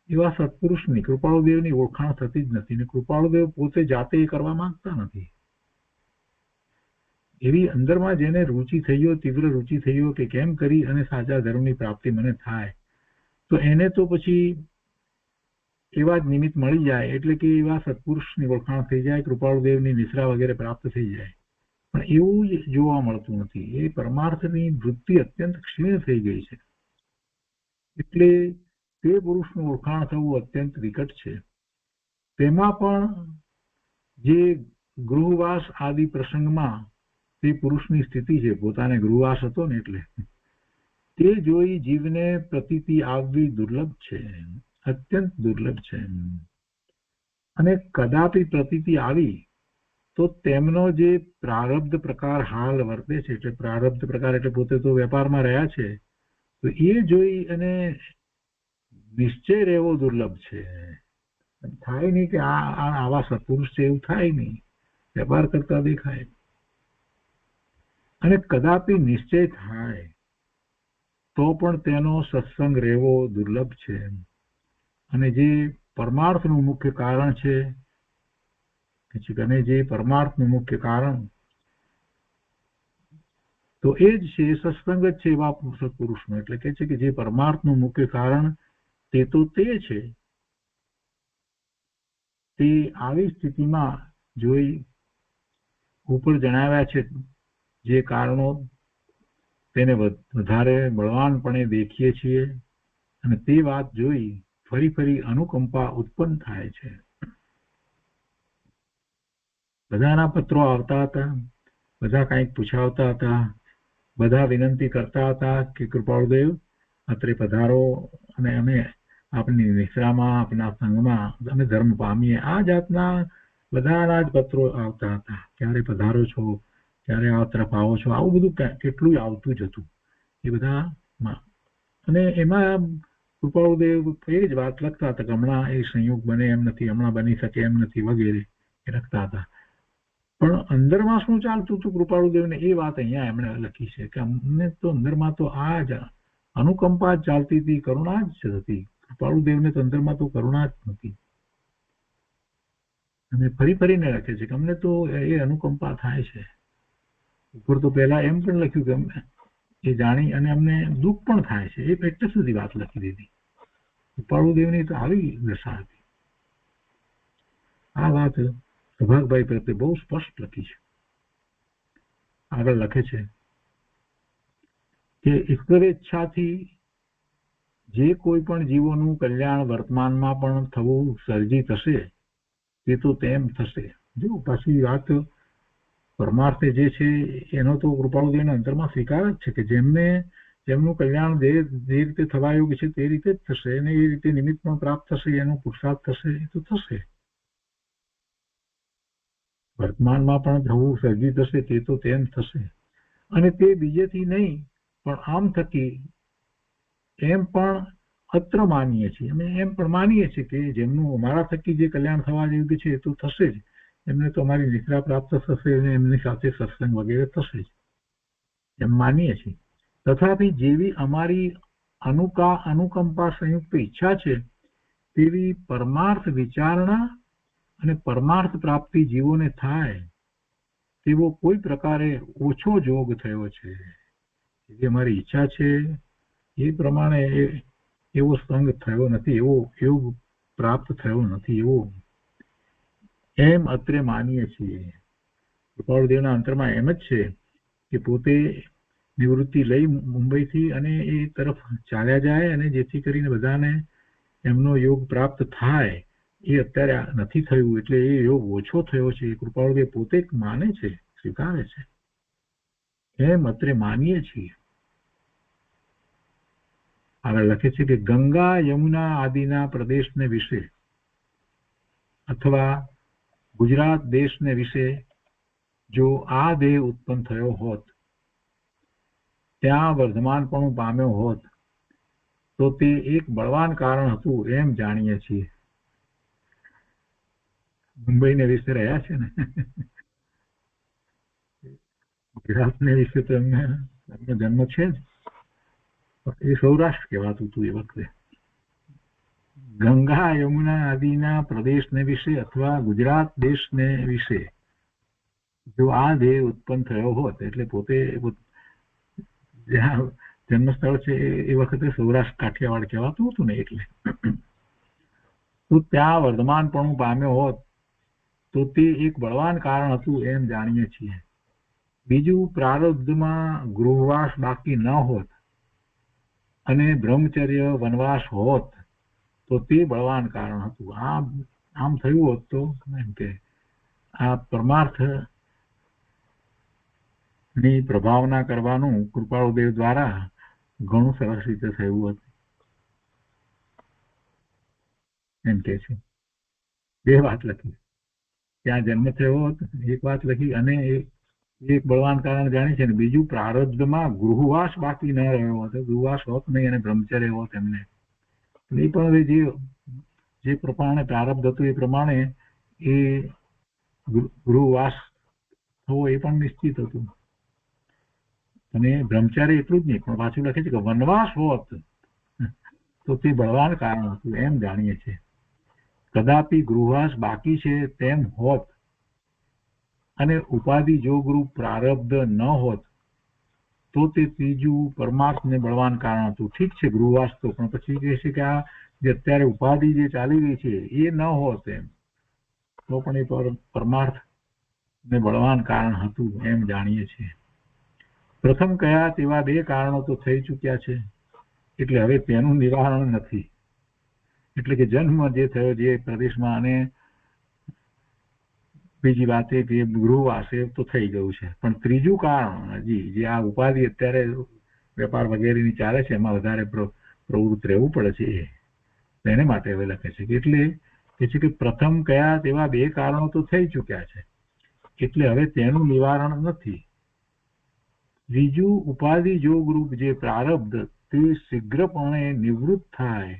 એવા સત્પુરુષની કૃપાળુદેવની ઓળખાણ થતી જ નથી, ને કૃપાળુદેવ પોતે જાતે એ કરવા માંગતા નથી. એવી અંદરમાં જેને રુચિ થયો, તીવ્ર રુચિ થયો કે કેમ કરી અને સાચા ધર્મની પ્રાપ્તિ મને થાય, તો એને તો પછી એવા જ નિમિત્ત મળી જાય એટલે કે એવા સત્પુરુષની ઓળખાણ થઈ જાય, કૃપાળુદેવની નિશ્રા વગેરે પ્રાપ્ત થઈ જાય. પણ એવું જોવા મળતું નથી. એ પરમાર્થની વૃત્તિ અત્યંત ક્ષીણ થઈ ગઈ છે, એટલે તે પુરુષનું ઓળખાણ થવું અત્યંત વિકટ છે. તેમાં પણ જે ગૃહવાસ આદિ પ્રસંગમાં તે પુરુષની સ્થિતિ છે, પોતાને ગૃહવાસ હતો ને એટલે તે જોઈ જીવને પ્રતીતિ આવવી દુર્લભ છે, અત્યંત દુર્લભ છે. અને કદાપી પ્રતીતિ આવી તો તેમનો જે પ્રારબ્ધ પ્રકાર હાલ વર્તે છે, એટલે પ્રારબ્ધ પ્રકાર એટલે પોતે તો વેપારમાં રહ્યા છે, તો એ જોઈ અને નિશ્ચય રહેવો દુર્લભ છે. થાય નહીં કે આવા સત્પુરુષ છે એવું થાય નહીં, વેપાર કરતા દેખાય. અને કદાપી નિશ્ચય થાય તો પણ તેનો સત્સંગ રહેવો દુર્લભ છે. અને જે પરમાર્થનું મુખ્ય કારણ છે, અને જે પરમાર્થનું મુખ્ય કારણ તો એ જ છે, સત્સંગ જ છે એવા સત્પુરુષનું. એટલે કે છે કે જે પરમાર્થનું મુખ્ય કારણ તે તો તે છે, તે આવી સ્થિતિમાં જોઈ ઉપર જણાવ્યા છે જે કારણો તેને વધારે બળવાનપણે દેખીએ છીએ, અને તે વાત જોઈ ફરી ફરી અનુકંપા ઉત્પન્ન થાય છે. બધાના પત્રો આવતા હતા, બધા કંઈક પૂછાવતા હતા, બધા વિનંતી કરતા હતા કે કૃપાળુદેવ અત્રે પધારો અને અમે આપની નિશ્રામાં, આપના સંઘમાં અમે ધર્મ પામીએ. આ જાતના બધાના જ પત્રો આવતા હતા. ક્યારે પધારો છો, ક્યારે આ તરફ આવો છો, આવું બધું કેટલું આવતું જ હતું એ બધામાં. અને એમાં કૃપાળુદેવ એ જ વાત લખતા હતા કે હમણાં એ સંયોગ બને એમ નથી, હમણાં બની શકે એમ નથી વગેરે એ લખતા હતા. પણ અંદરમાં શું ચાલતું હતું કૃપાળુદેવને એ વાત અહીંયા એમણે લખી છે કે અમને તો અંદરમાં તો આ જ અનુકંપા જ ચાલતી હતી, કરુણા જ હતી. કૃપાળુદેવને તો અંદરમાં તો કરુણા જ નથી. અને ફરી ફરીને લખે છે કે અમને તો એ અનુકંપા થાય છે. ઉપર તો પહેલા એમ પણ લખ્યું કે અમને એ જાણી અને અમને દુઃખ પણ થાય છે. એ એટલે સુધી વાત લખી દીધી. કૃપાળુદેવની તો આવી દશા હતી. આ વાત સભાગભાઈ પ્રત્યે બહુ સ્પષ્ટ લખી છે. આગળ લખે છે કે ઈશ્વરેચ્છાથી જે કોઈ પણ જીવોનું કલ્યાણ વર્તમાનમાં પણ થવું સર્જી થશે તે તો તેમ થશે. જો પાછી વાત પરમાર્થે જે છે એનો તો કૃપાળુદેવના અંતરમાં સ્વીકાર જ છે કે જેમનું કલ્યાણ જે રીતે થવા યોગ્ય છે તે રીતે જ થશે અને એ રીતે નિમિત્ત પણ પ્રાપ્ત થશે, એનો પુરુષાર્થ થશે એ તો થશે. વર્તમાનમાં પણ થવું સર્જી થશે તે તો તેમ થશે. અને તે બીજેથી નહીં પણ આમ થકી એમ પણ અત્ર માનીએ છીએ. અમે એમ પણ માનીએ છીએ કે જેમનું અમારા થકી જે કલ્યાણ થવા યોગ્ય છે એ તો થશે જ. એમને તો અમારી નિદ્રા પ્રાપ્ત થશે અને એમની સાથે સત્સંગ વગેરે થશે જ, એમ માનીએ છીએ. તથાપિ જેવી અમારી અનુકંપા સંયુક્ત ઈચ્છા છે તેવી પરમાર્થ વિચારણા અને પરમાર્થ પ્રાપ્તિ જીવોને થાય તેવો કોઈ પ્રકારે ઓછો જોગ થયો છે. જે અમારી ઈચ્છા છે એ પ્રમાણે એવો સંગ થયો નથી, એવો યોગ પ્રાપ્ત થયો નથી, એવો એમ અત્રે માનીએ છીએ. કૃપાળુદેવના અંતરમાં એમ જ છે કે પોતે નિવૃત્તિ લઈ મુંબઈથી અને એ તરફ ચાલ્યા જાય અને જેથી કરીને બધાને એમનો યોગ પ્રાપ્ત થાય એ અત્યારે નથી થયું એટલે એ યોગ ઓછો થયો છે. કૃપાળુદેવ પોતે માને છે, સ્વીકારે છે. એમ અત્રે માનીએ છીએ. આગળ લખે છે કે ગંગા યમુના આદિના પ્રદેશને વિશે અથવા ગુજરાત દેશને વિશે જો આ દેહ ઉત્પન્ન થયો હોત, ત્યાં વર્ધમાનપણું પામ્યો હોત તો તે એક બળવાન કારણ હતું એમ જાણીએ છીએ. મુંબઈને વિશે રહ્યા છે ને, ગુજરાતને વિશે તો એમનો જન્મ છે જ. એ સૌરાષ્ટ્ર કહેવાતું હતું એ વખતે. ગંગા યમુના આદિના પ્રદેશને વિશે અથવા ગુજરાત દેશને વિશે જો આ દેહ ઉત્પન્ન થયો હોત, એટલે પોતે જ્યાં જન્મસ્થળ છે એ વખતે સૌરાષ્ટ્ર કાઠિયાવાડ કહેવાતું હતું ને, એટલે તો ત્યાં વર્ધમાનપણું પામ્યો હોત તો તે એક બળવાન કારણ હતું એમ જાણીએ છીએ. બીજું, પ્રારબ્ધમાં ગૃહવાસ બાકી ન હોત અને બ્રહ્મચર્ય વનવાસ હોત તો તે બળવાન કારણ હતું. આમ થયું હોત તો એમ કે આ પરમાર્થ ની પ્રભાવના કરવાનું કૃપાળુદેવ દ્વારા ઘણું સરસ રીતે થયું હતું એમ કે છે. બે વાત લખી, ત્યાં જન્મ થયો હોત એક વાત લખી અને એક બળવાન કારણ જાણી છે ને બીજું પ્રારબ્ધમાં ગૃહવાસ બાકી ન રહ્યો હોત, ગૃહવાસ હોત નહીં અને બ્રહ્મચર્ય હોત એમને, એ પણ જે પ્રમાણે પ્રારબ્ધ હતું એ પ્રમાણે એ ગૃહવાસ થવો એ પણ નિશ્ચિત હતું. અને બ્રહ્મચારી એટલું જ નહીં પણ પાછું લખે છે કે વનવાસ હોત તો તે બળવાન કારણ હતું એમ જાણીએ છીએ. કદાપી ગૃહવાસ બાકી છે તેમ હોત અને ઉપાધિ જોગરૂપ પ્રારબ્ધ ન હોત તો તે ત્રીજું પરમાર્થને બળવાન કારણ હતું. ઠીક છે ગૃહવાસ તો, પણ પછી કહે છે કે આ જે અત્યારે ઉપાધિ જે ચાલી રહી છે એ ન હોત એમ તો પણ એ પરમાર્થ ને બળવાન કારણ હતું એમ જાણીએ છીએ. પ્રથમ કયા તેવા બે કારણો તો થઈ ચૂક્યા છે એટલે હવે તેનું નિવારણ નથી. એટલે કે જન્મ જે થયો જે પ્રદેશમાં અને બીજી વાત એ કે ગૃહવાસ એ તો થઈ ગયું છે, પણ ત્રીજું કારણ હજી જે આ ઉપાધિ અત્યારે વેપાર વગેરેની ચાલે છે એમાં વધારે પ્રવૃત્ત રહેવું પડે છે એને માટે હવે લખે છે કે એટલે કે છે કે પ્રથમ કયા તેવા બે કારણો તો થઈ ચૂક્યા છે એટલે હવે તેનું નિવારણ નથી. ત્રીજું, ઉપાધિ જોગરૂપ જે પ્રારબ્ધ તે શીઘ્રપણે નિવૃત્ત થાય,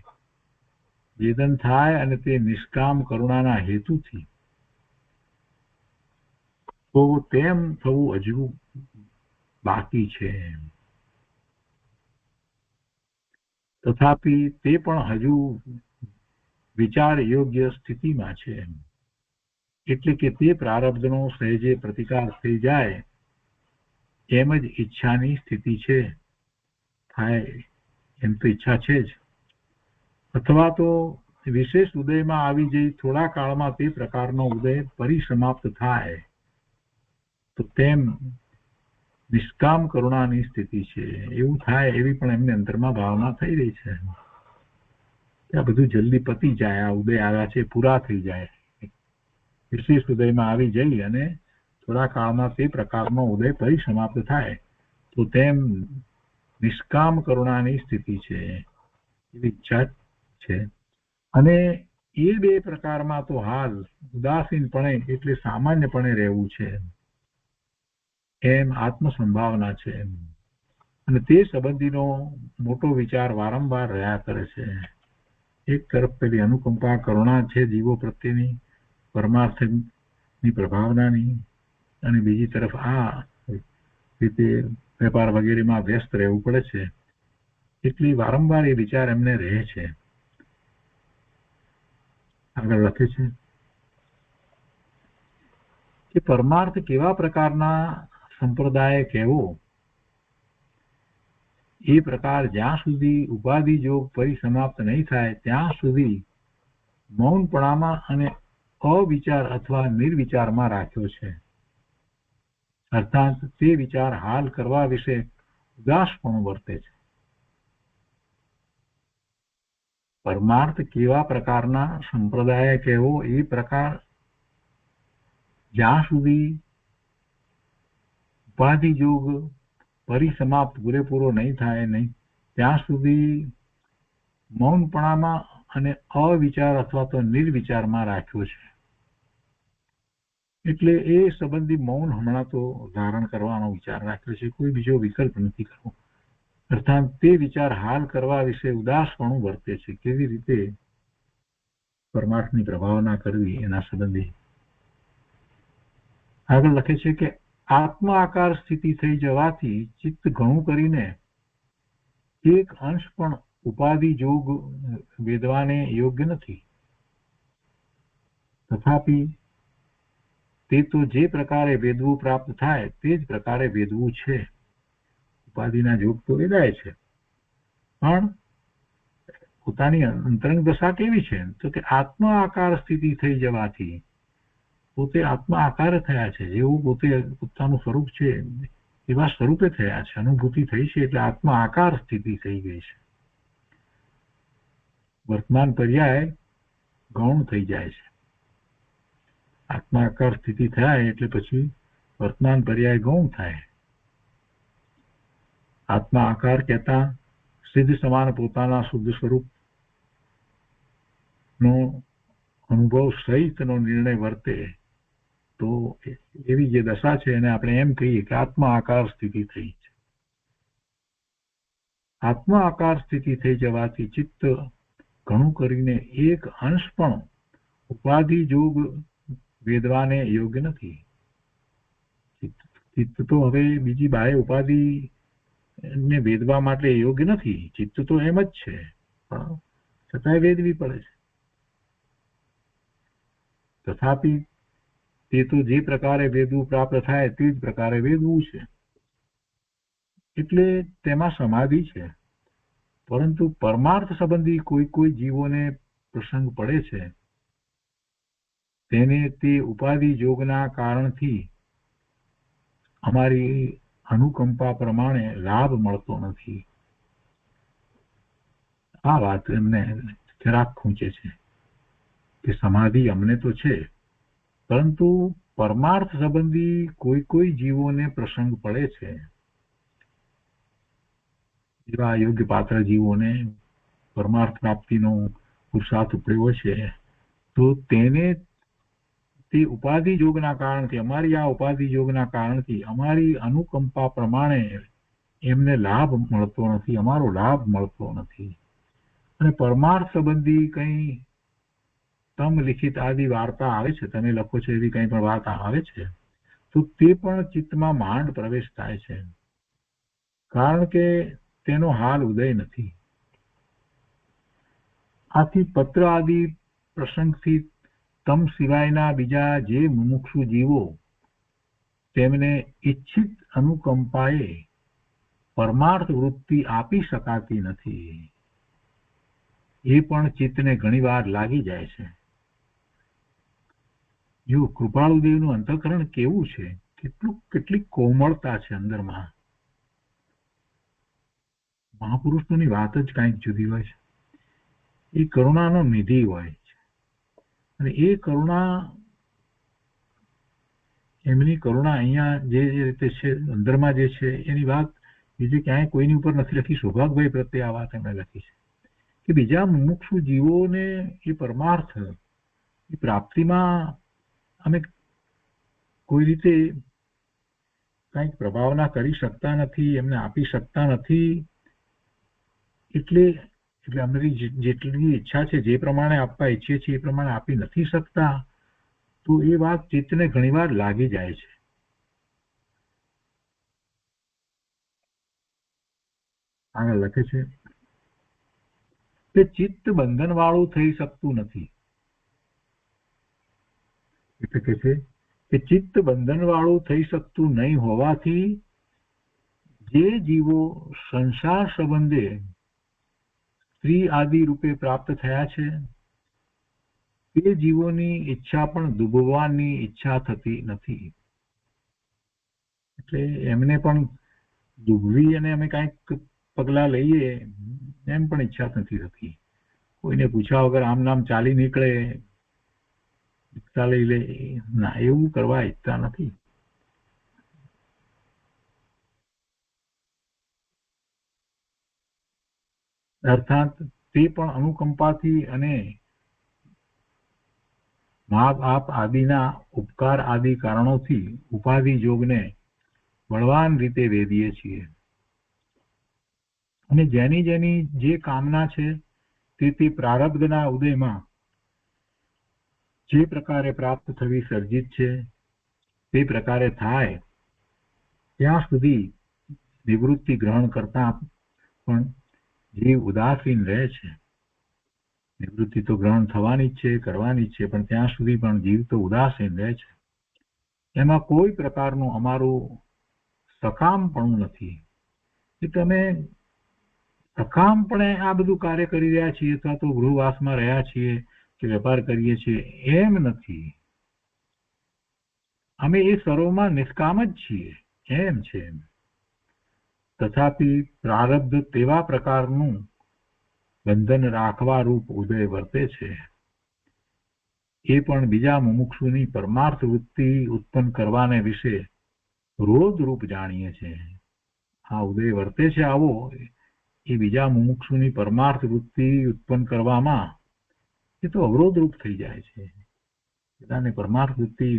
વેદન થાય અને તે નિષ્કામ કરુણાના હેતુથી તો તેમ થવું હજુ બાકી છે. તથાપિ તે પણ હજુ વિચાર યોગ્ય સ્થિતિમાં છે. એટલે કે તે પ્રારબ્ધનો સહેજે પ્રતિકાર થઈ જાય એમ જ ઈચ્છાની સ્થિતિ છે. થાય એમ તો ઈચ્છા છે જ, અથવા તો વિશેષ ઉદયમાં આવી જઈ થોડા કાળમાં તે પ્રકારનો ઉદય પરિસમાપ્ત થાય તો તેમ નિષ્કામ કરુણાની સ્થિતિ છે. એવું થાય એવી પણ એમને અંતરમાં ભાવના થઈ રહી છે. આ બધું જલ્દી પતી જાય, આ ઉદય આવ્યા છે પૂરા થઈ જાય, વિશેષ ઉદયમાં આવી જઈ અને થોડા કાળમાં તે પ્રકારનો ઉદય પરિસમાપ્ત થાય તો તેમ નિષ્કામ કરુણાની સ્થિતિ છે એવી ઈચ્છા છે. અને એ બે પ્રકારમાં તો હાલ ઉદાસીનપણે એટલે સામાન્યપણે રહેવું છે એમ આત્મસંભાવના છે. અને તે સંબંધીનો મોટો વિચાર વારંવાર રહ્યા કરે છે. એક તરફ પેલી અનુકંપા કરુણા છે જીવો પ્રત્યેની, પરમાર્થની પ્રભાવનાની, અને બીજી તરફ આ રીતે વેપાર વગેરેમાં વ્યસ્ત રહેવું પડે છે. એટલી વારંવાર એ વિચાર એમને રહે છે. આગળ લખે છે કે પરમાર્થ કેવા પ્રકારના સંપ્રદાય કહેવો, એ પ્રકાર જ્યાં સુધી ઉપાધિ જોગ પરિસમાપ્ત નહીં થાય ત્યાં સુધી મૌનપણામાં અને અવિચાર અથવા નિર્વિચારમાં રાખ્યો છે. અર્થાત તે વિચાર હાલ કરવા વિશે ઉદાસપણું વર્તે છે. પરમાર્થ કેવા પ્રકારના સંપ્રદાય કહેવો, એ પ્રકાર જ્યાં સુધી ઉપાધિ જોગ પરિસમાપ્ત પૂરેપૂરો નહીં થાય નહીં ત્યાં સુધી મૌનપણામાં અને અવિચાર અથવા તો નિર્વિચારમાં રાખ્યો છે. એટલે એ સંબંધી મૌન હમણાં તો ધારણ કરવાનો વિચાર રાખ્યો છે, કોઈ બીજો વિકલ્પ નથી કરવો. અર્થાત તે વિચાર હાલ કરવા વિશે ઉદાસપણું વર્તે છે. કેવી રીતે પરમાર્થની પ્રભાવના કરવી એના સંબંધી આગળ લખે છે કે આત્મ આકાર સ્થિતિ થઈ જવાથી ચિત્ત ઘણું કરીને એક અંશ પણ ઉપાધિ જોગ વેદવાને યોગ્ય નથી. તથાપી તે તો જે પ્રકારે વેદવું પ્રાપ્ત થાય તે જ પ્રકારે વેદવું છે. ઉપાધિના જોગ તો વેદાય છે, પણ પોતાની અંતરંગ દશા કેવી છે તો કે આત્મ આકાર સ્થિતિ થઈ જવાથી પોતે આત્મ આકાર થયા છે, એવું પોતે પોતાનું સ્વરૂપ છે એવા સ્વરૂપે થયા છે, અનુભૂતિ થઈ છે, એટલે આત્મ આકાર સ્થિતિ થઈ ગઈ છે. વર્તમાન પર્યાય ગૌણ થઈ જાય છે. આત્માકાર સ્થિતિ થાય એટલે પછી વર્તમાન પર્યાય ગૌણ થાય. આત્મા આકાર કહેતા સિદ્ધ સમાન પોતાના શુદ્ધ સ્વરૂપ નો અનુભવ સહિતનો નિર્ણય વર્તે તો એવી જે દશા છે એને આપણે એમ કહીએ કે આત્મા આકાર સ્થિતિ થઈ છે. આત્મા આકાર સ્થિતિ થઈ જવાથી ચિત્ત ઘણું કરીને એક અંશ પણ ઉપાધિ જોગ વેદવાને યોગ્ય નથી. ચિત્ત તો હવે બીજી બાહ્ય ઉપાધિ ને વેદવા માટે યોગ્ય નથી. ચિત્ત તો એમ જ છે, પણ છતાંય વેદવી પડે છે. તથાપી તે તો જે પ્રકારે વેદવું પ્રાપ્ત થાય તે જ પ્રકારે વેદવું છે, એટલે તેમાં સમાધિ છે. પરંતુ પરમાર્થ સંબંધી કોઈ જીવોને પ્રસંગ પડે છે તેને તે ઉપાધિ જોગના કારણથી અમારી અનુકંપા પ્રમાણે લાભ મળતો નથી. આ વાત એમને જરાક ખૂંચે છે કે સમાધિ અમને તો છે, પરંતુ પરમાર્થ સંબંધી કોઈ જીવોને પ્રસંગ પડે છે, એવા યોગ્ય પાત્ર જીવોને પરમાર્થ પ્રાપ્તિનો પુરુષાર્થ ઉપડ્યો છે, તો તેને તે ઉપાધિ યોગના કારણથી અમારી આ ઉપાધિ યોગના કારણથી અમારી અનુકંપા પ્રમાણે એમને લાભ મળતો નથી, અમારો લાભ મળતો નથી. અને પરમાર્થ સંબંધી કંઈ તમ લિખિત આદિ વાર્તા આવે છે, તમે લખો છો એવી કંઈ પણ વાર્તા આવે છે તો તે પણ ચિત્તમાં માંડ પ્રવેશ થાય છે, કારણ કે તેનો હાલ ઉદય નથી. આથી પત્ર આદિ પ્રસંગથી તમ સિવાયના બીજા જે મુમુક્ષુ જીવો તેમને ઈચ્છિત અનુકંપાએ પરમાર્થ વૃત્તિ આપી શકાતી નથી, એ પણ ચિત્તને ઘણીવાર લાગી જાય છે. જો કૃપાળુદેવનું અંતઃકરણ કેવું છે, કેટલી કોમળતા છે અંદરમાં. મહાપુરુષોની વાત જ કંઈક જુદી હોય છે. એ કરુણાનો નિધિ હોય છે અને એ કરુણા, એમની કરુણા અહીંયા જે રીતે છે અંદરમાં જે છે એની વાત બીજે ક્યાંય કોઈની ઉપર નથી લખી. સૌભાગભાઈ પ્રત્યે આ વાત એમણે લખી છે કે બીજા મુમુક્ષુ જીવોને એ પરમાર્થ એ પ્રાપ્તિમાં અમે કોઈ રીતે કંઈક પ્રભાવના કરી શકતા નથી, એમને આપી શકતા નથી. એટલે અમારી જેટલી ઈચ્છા છે, જે પ્રમાણે આપવા ઈચ્છીએ છીએ એ પ્રમાણે આપી નથી શકતા. તો એ વાત ચિત્તને ઘણીવાર લાગી જાય છે. આગળ લખે છે કે ચિત્ત બંધન વાળું થઈ શકતું નથી. એટલે કે છે કે ચિત્ત બંધન વાળું થઈ શકતું નહીં હોવાથી જે જીવો સંસાર સંબંધે સ્ત્રી આદિ રૂપે પ્રાપ્ત થયા છે તે જીવોની ઈચ્છા પણ ડૂબવાની ઈચ્છા થતી નથી. એટલે એમને પણ ડૂબવી અને અમે કંઈક પગલા લઈએ એમ પણ ઈચ્છા નથી થતી. કોઈને પૂછ્યા વગર આમ નામ ચાલી નીકળે, રિક્ષા લઈ લે, ના, એવું કરવા ઈચ્છતા નથી. અર્થાત તે પણ અનુકંપાથી અને મા બાપ આદિના ઉપકાર આદિ કારણોથી ઉપાધિ જોગને બળવાન રીતે વેદીએ છીએ અને જેની જેની જે કામના છે તે પ્રારબ્ધના ઉદયમાં જે પ્રકારે પ્રાપ્ત થવી સર્જિત છે તે પ્રકારે થાય ત્યાં સુધી નિવૃત્તિ ગ્રહણ કરતા પણ જીવ ઉદાસીન રહે છે. નિવૃત્તિ તો ગ્રહણ થવાની જ છે, કરવાની જ છે, પણ ત્યાં સુધી પણ જીવ તો ઉદાસીન રહે છે. એમાં કોઈ પ્રકારનું અમારું સકામપણું નથી કે તમે સકામપણે આ બધું કાર્ય કરી રહ્યા છીએ અથવા તો ગૃહવાસમાં રહ્યા છીએ કે વેપાર કરીએ છીએ, એમ નથી. અમે એ સર્વમાં નિષ્કામ જ છીએ, એમ છે. તથાપિ પ્રારબ્ધ તેવા પ્રકારનું બંધન રાખવા રૂપ ઉદય વર્તે છે. એ પણ બીજા મુમુક્ષુની પરમાર્થ વૃત્તિ ઉત્પન્ન કરવાને વિશે રોજ રૂપ જાણીએ છે. આ ઉદય વર્તે છે આવો એ બીજા મુમુક્ષુની પરમાર્થ વૃત્તિ ઉત્પન્ન કરવામાં એ તો અવરોધ રૂપ થઈ જાય છે. પોતાને પરમાર્થ વૃત્તિ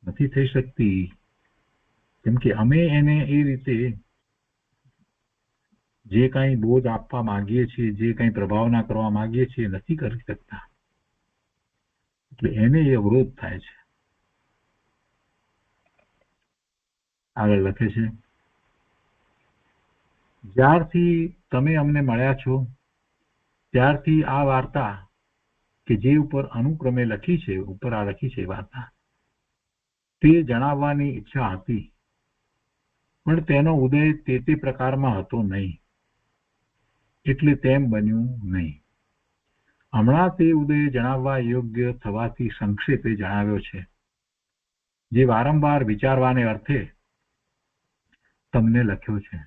નથી થઈ શકતી કેમ કે અમે એને એ રીતે જે કંઈ બોધ આપવા માંગીએ છીએ, જે કંઈ પ્રભાવના કરવા માંગીએ છીએ નથી કરી શકતા, એટલે એને એ અવરોધ થાય છે. આગળ લખે છે, જ્યારથી તમે અમને મળ્યા છો ત્યારથી આ વાર્તા કે જે ઉપર અનુક્રમે લખી છે, ઉપર આ લખી છે વાર્તા, તે જણાવવાની ઈચ્છા હતી, પણ તેનો ઉદય તે પ્રકારમાં હતો નહીં, એટલે તેમ બન્યું નહીં. હમણાં તે ઉદય જણાવવા યોગ્ય થવાથી સંક્ષેપે જણાવ્યો છે, જે વારંવાર વિચારવાને અર્થે તમને લખ્યો છે.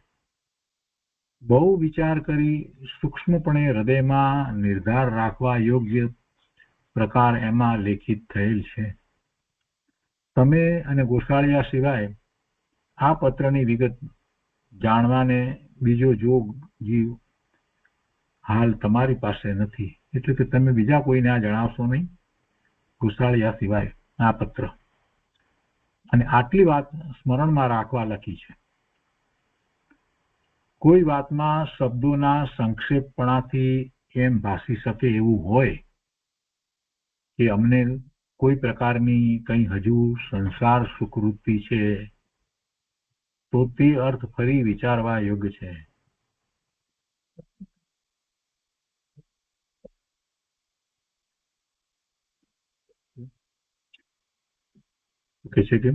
બહુ વિચાર કરી સૂક્ષ્મપણે હૃદયમાં નિર્ધાર રાખવા યોગ્ય પ્રકાર એમાં લેખિત થયેલ છે. તમે અને ગોસાળિયા સિવાય આ પત્રની વિગત જાણવાને બીજો જોગ જીવ હાલ તમારી પાસે નથી, એટલે કે તમે બીજા કોઈને આ જણાવશો નહીં, ગોસાળિયા સિવાય આ પત્ર. અને આટલી વાત સ્મરણમાં રાખવા લખી છે. કોઈ વાતમાં શબ્દોના સંક્ષેપપણાથી એમ ભાસી શકે એવું હોય કે અમને કોઈ પ્રકારની કંઈ હજુ સંસાર સુકૃતિ છે, તો તે અર્થ ફરી વિચારવા યોગ્ય છે. લખે છે કે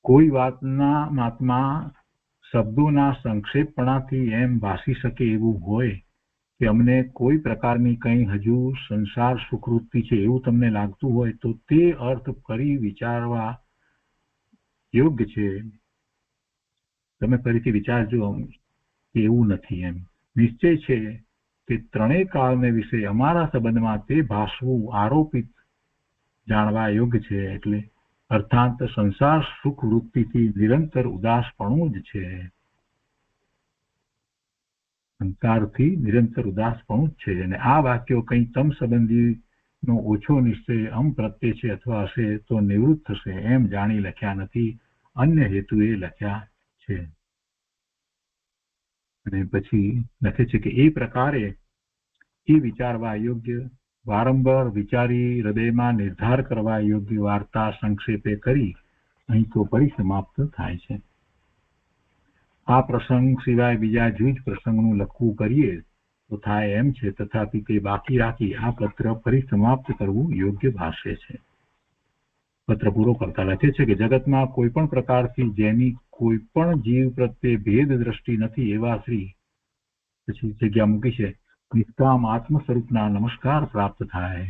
કોઈ વાતના માતમાં શબ્દોના સંક્ષેપપણાથી એમ ભાસી શકે એવું હોય કે અમને કોઈ પ્રકારની કંઈ હજુ સંસાર સુખવૃત્તિ છે એવું તમને લાગતું હોય તો તે અર્થ ફરી વિચારવા યોગ્ય છે. તમે ફરીથી વિચારજો કે એવું નથી. એમ નિશ્ચય છે કે ત્રણેય કાળને વિશે અમારા સંબંધમાં તે ભાસવું આરોપિત જાણવા યોગ્ય છે. એટલે અર્થાત સંસાર સુખ વૃત્તિથી નિરંતર ઉદાસપણું જ છે. સંસારથી નિરંતર ઉદાસપણું જ છે. અને આ વાક્યો કંઈ તમ સંબંધીનો ઓછો નિશ્ચય અમ પ્રત્યે છે અથવા હશે તો નિવૃત્ત થશે એમ જાણી લખ્યા નથી, અન્ય હેતુએ લખ્યા છે. અને પછી લખે છે કે એ પ્રકારે એ વિચારવા યોગ્ય, વારંવાર વિચારી હૃદયમાં નિર્ધાર કરવા યોગ્ય વાર્તા સંક્ષેપે કરી અહીં તો પરિસમાપ્ત થાય છે. આ પ્રસંગ સિવાય બીજા જૂજ પ્રસંગનું લખવું કરીએ તો થાય એમ છે, તથાપિ તે બાકી રાખી આ પત્ર ફરી સમાપ્ત કરવું યોગ્ય ભાષે છે. પત્ર પૂરો કરતા લખે છે કે જગતમાં કોઈ પણ પ્રકારથી જેની કોઈ પણ જીવ પ્રત્યે ભેદ દ્રષ્ટિ નથી એવા શ્રી, પછી જગ્યા મૂકી છે, નિષ્કામ આત્મ સ્વરૂપના નમસ્કાર પ્રાપ્ત થાય.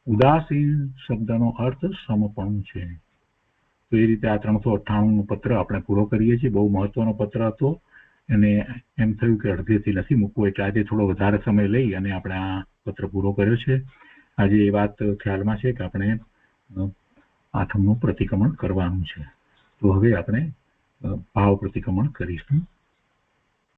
ઉદાસીન શબ્દનો અર્થ સમપણું છે. તો એ રીતે આ 398 પત્ર આપણે પૂરો કરીએ છીએ. બહુ મહત્વનો પત્ર હતો અને એમ થયું કે અડધેથી નથી મૂકવો, એટલે આજે થોડો વધારે સમય લઈ અને આપણે આ પત્ર પૂરો કર્યો છે. આજે એ વાત ખ્યાલમાં છે કે આપણે આઠમનું પ્રતિક્રમણ કરવાનું છે. તો હવે આપણે ભાવ પ્રતિક્રમણ કરીશું.